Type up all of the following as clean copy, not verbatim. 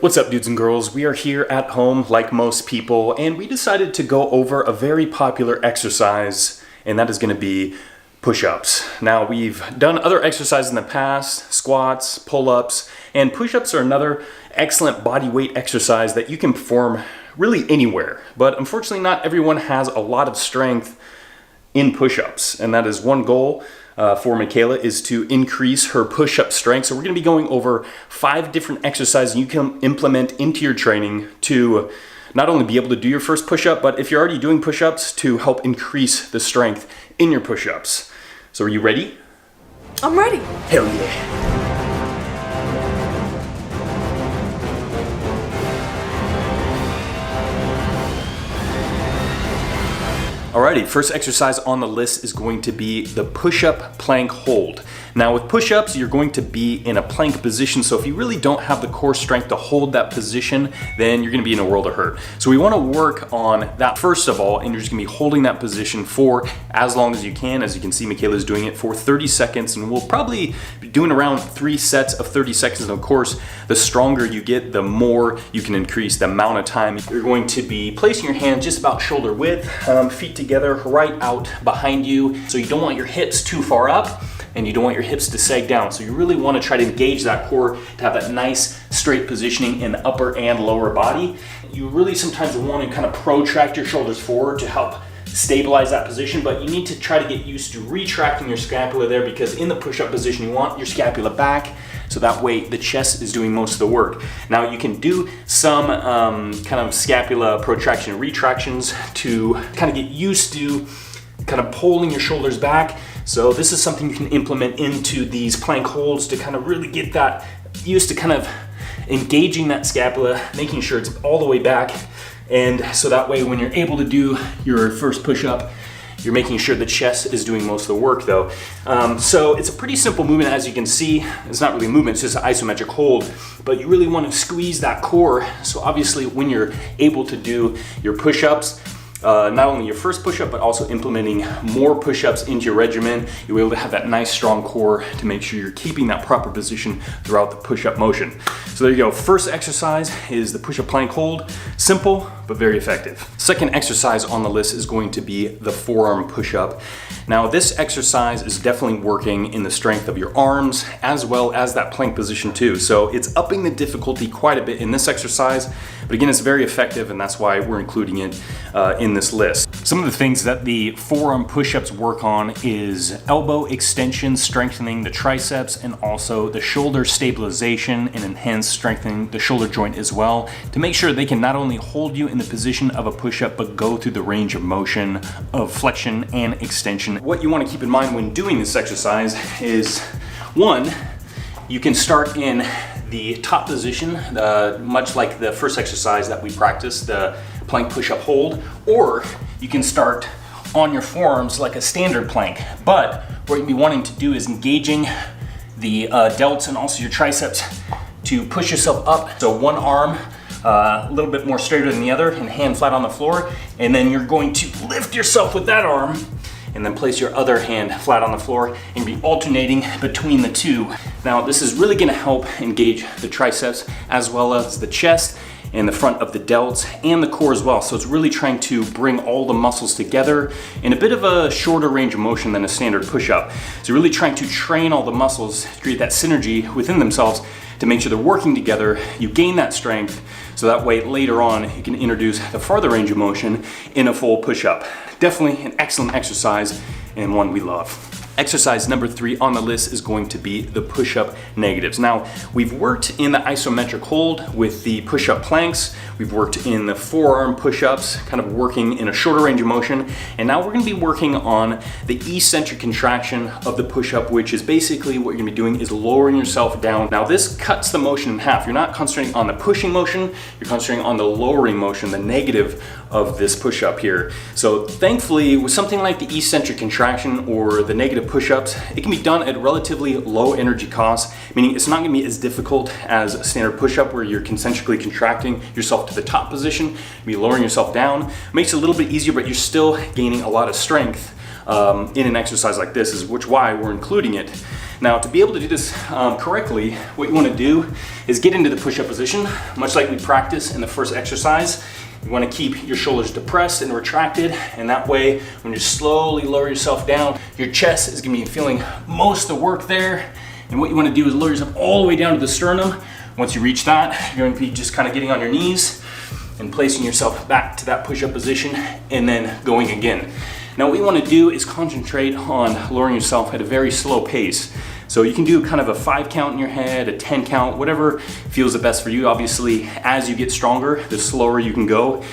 What's up, dudes and girls? We are here at home like most people, and we decided to go over a very popular exercise, and that is going to be push-ups. Now, we've done other exercises in the past, squats, pull-ups, and push-ups are another excellent body weight exercise that you can perform really anywhere. But unfortunately, not everyone has a lot of strength in push-ups, and that is one goal for Michaela, is to increase her push-up strength. So we're going to be going over 5 different exercises you can implement into your training to not only be able to do your first push-up, but if you're already doing push-ups, to help increase the strength in your push-ups. So are you ready? I'm ready. Hell yeah. Alrighty, first exercise on the list is going to be the push-up plank hold. Now with push-ups, you're going to be in a plank position, so if you really don't have the core strength to hold that position, then you're gonna be in a world of hurt. So we wanna work on that first of all, and you're just gonna be holding that position for as long as you can. As you can see, Michaela's doing it for 30 seconds, and we'll probably be doing around 3 sets of 30 seconds. And of course, the stronger you get, the more you can increase the amount of time. You're going to be placing your hand just about shoulder width, feet together right out behind you. So you don't want your hips too far up, and you don't want your hips to sag down. So you really want to try to engage that core to have that nice straight positioning in the upper and lower body. You really sometimes want to kind of protract your shoulders forward to help stabilize that position, but you need to try to get used to retracting your scapula there, because in the push-up position you want your scapula back, so that way the chest is doing most of the work. Now you can do some kind of scapula protraction and retractions to kind of get used to kind of pulling your shoulders back. So this is something you can implement into these plank holds to kind of really get that used to kind of engaging that scapula, making sure it's all the way back. And so that way when you're able to do your first push-up, you're making sure the chest is doing most of the work though. So it's a pretty simple movement, as you can see. It's not really a movement, it's just an isometric hold, but you really want to squeeze that core. So obviously when you're able to do your push-ups, not only your first push-up, but also implementing more push-ups into your regimen, you'll be able to have that nice strong core to make sure you're keeping that proper position throughout the push-up motion. So there you go. First exercise is the push-up plank hold. Simple, but very effective. Second exercise on the list is going to be the forearm push-up. Now this exercise is definitely working in the strength of your arms as well as that plank position too. So it's upping the difficulty quite a bit in this exercise, but again, it's very effective, and that's why we're including it in this list. Some of the things that the forearm push-ups work on is elbow extension, strengthening the triceps, and also the shoulder stabilization and enhance strengthening the shoulder joint as well, to make sure they can not only hold you in the position of a push-up, but go through the range of motion of flexion and extension. What you want to keep in mind when doing this exercise is, one, you can start in the top position, much like the first exercise that we practiced, the plank push-up hold, or you can start on your forearms like a standard plank. But what you'll be wanting to do is engaging the delts and also your triceps to push yourself up. So one arm a little bit more straighter than the other and hand flat on the floor, and then you're going to lift yourself with that arm and then place your other hand flat on the floor and be alternating between the two. Now this is really gonna help engage the triceps as well as the chest and the front of the delts and the core as well. So it's really trying to bring all the muscles together in a bit of a shorter range of motion than a standard push-up. So really trying to train all the muscles to create that synergy within themselves to make sure they're working together. You gain that strength, so that way later on you can introduce the farther range of motion in a full push-up. Definitely an excellent exercise and one we love. Exercise number 3 on the list is going to be the push-up negatives. Now, we've worked in the isometric hold with the push-up planks. We've worked in the forearm push-ups, kind of working in a shorter range of motion. And now we're gonna be working on the eccentric contraction of the push-up, which is basically what you're gonna be doing is lowering yourself down. Now, this cuts the motion in half. You're not concentrating on the pushing motion, you're concentrating on the lowering motion, the negative of this push-up here. So thankfully, with something like the eccentric contraction or the negative push-ups, it can be done at relatively low energy costs, meaning it's not gonna be as difficult as a standard push-up where you're concentrically contracting yourself to the top position, be lowering yourself down. It makes it a little bit easier, but you're still gaining a lot of strength in an exercise like this, is why we're including it. Now, to be able to do this correctly, what you want to do is get into the push-up position, much like we practice in the first exercise. You want to keep your shoulders depressed and retracted, and that way, when you slowly lower yourself down, your chest is going to be feeling most of the work there. And what you want to do is lower yourself all the way down to the sternum. Once you reach that, you're going to be just kind of getting on your knees and placing yourself back to that push-up position and then going again. Now what you want to do is concentrate on lowering yourself at a very slow pace. So you can do kind of a 5 count in your head, a 10 count, whatever feels the best for you. Obviously, as you get stronger, the slower you can go.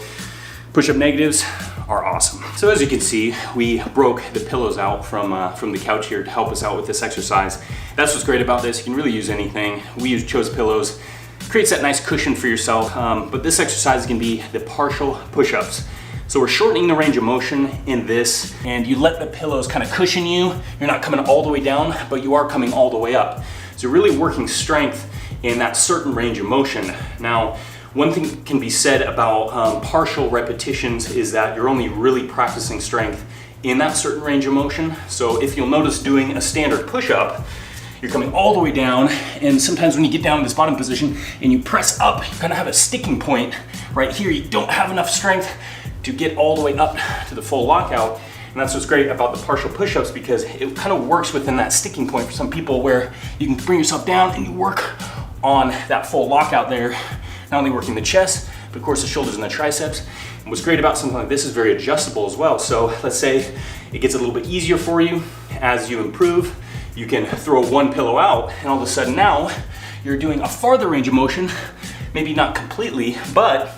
Push-up negatives are awesome. So as you can see, we broke the pillows out from the couch here to help us out with this exercise. That's what's great about this. You can really use anything. We chose pillows. Creates that nice cushion for yourself. But this exercise can be the partial push-ups. So we're shortening the range of motion in this, and you let the pillows kind of cushion you. You're not coming all the way down, but you are coming all the way up. So you're really working strength in that certain range of motion. Now, one thing can be said about partial repetitions is that you're only really practicing strength in that certain range of motion. So if you'll notice doing a standard push-up, you're coming all the way down, and sometimes when you get down in this bottom position and you press up, you kind of have a sticking point right here. You don't have enough strength to get all the way up to the full lockout. And that's what's great about the partial push-ups, because it kind of works within that sticking point for some people, where you can bring yourself down and you work on that full lockout there, not only working the chest, but of course the shoulders and the triceps. And what's great about something like this is very adjustable as well. So let's say it gets a little bit easier for you as you improve. You can throw one pillow out, and all of a sudden now you're doing a farther range of motion, maybe not completely, but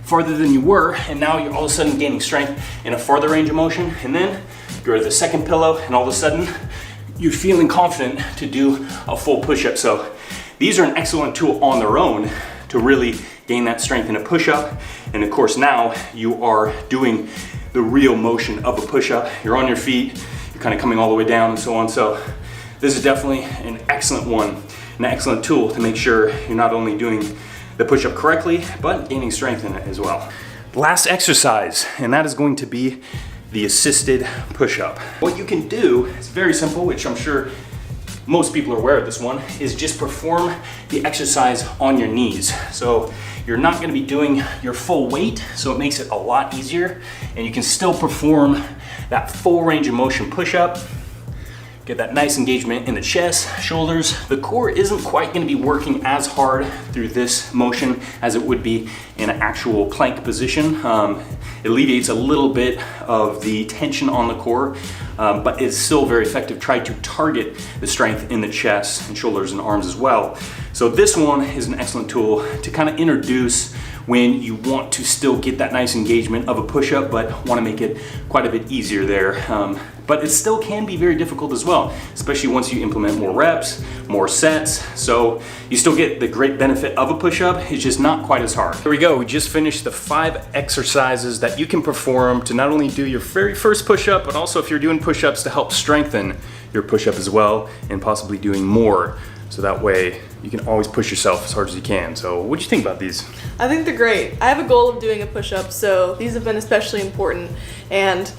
farther than you were, and now you're all of a sudden gaining strength in a farther range of motion. And then go to the second pillow, and all of a sudden you're feeling confident to do a full push-up. So these are an excellent tool on their own to really gain that strength in a push-up. And of course now you are doing the real motion of a push-up. You're on your feet, you're kind of coming all the way down and so on. So this is definitely an excellent one, an excellent tool to make sure you're not only doing the push-up correctly, but gaining strength in it as well. Last exercise, and that is going to be the assisted push-up. What you can do is very simple, which I'm sure most people are aware of this one, is just perform the exercise on your knees. So you're not gonna be doing your full weight, so it makes it a lot easier, and you can still perform that full range of motion push-up. Get that nice engagement in the chest, shoulders. The core isn't quite gonna be working as hard through this motion as it would be in an actual plank position. It alleviates a little bit of the tension on the core, but it's still very effective. Try to target the strength in the chest and shoulders and arms as well. So this one is an excellent tool to kind of introduce when you want to still get that nice engagement of a push-up, but want to make it quite a bit easier there. But it still can be very difficult as well, especially once you implement more reps, more sets. So you still get the great benefit of a push-up, it's just not quite as hard. Here we go, we just finished the 5 exercises that you can perform to not only do your very first push-up, but also if you're doing push-ups to help strengthen your push-up as well, and possibly doing more. So that way you can always push yourself as hard as you can. So what do you think about these? I think they're great. I have a goal of doing a push-up, so these have been especially important. And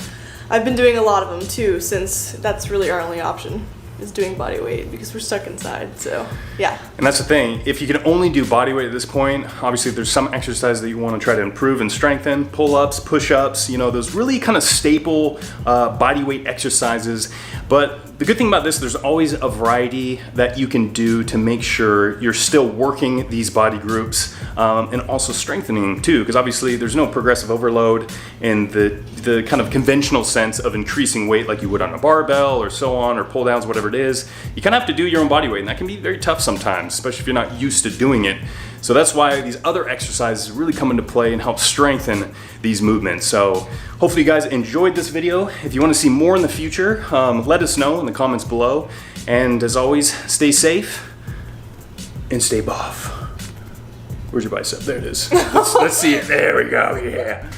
I've been doing a lot of them too, since that's really our only option, is doing body weight, because we're stuck inside, so yeah. And that's the thing, if you can only do body weight at this point, obviously there's some exercises that you want to try to improve and strengthen, pull-ups, push-ups, you know, those really kind of staple body weight exercises. But the good thing about this, there's always a variety that you can do to make sure you're still working these body groups and also strengthening too, because obviously there's no progressive overload in the kind of conventional sense of increasing weight like you would on a barbell or so on, or pull downs, whatever it is. You kind of have to do your own body weight, and that can be very tough sometimes, especially if you're not used to doing it. So that's why these other exercises really come into play and help strengthen these movements. So hopefully you guys enjoyed this video. If you want to see more in the future, let us know in the comments below. And as always, stay safe and stay buff. Where's your bicep? There it is. Let's see it. There we go. Yeah.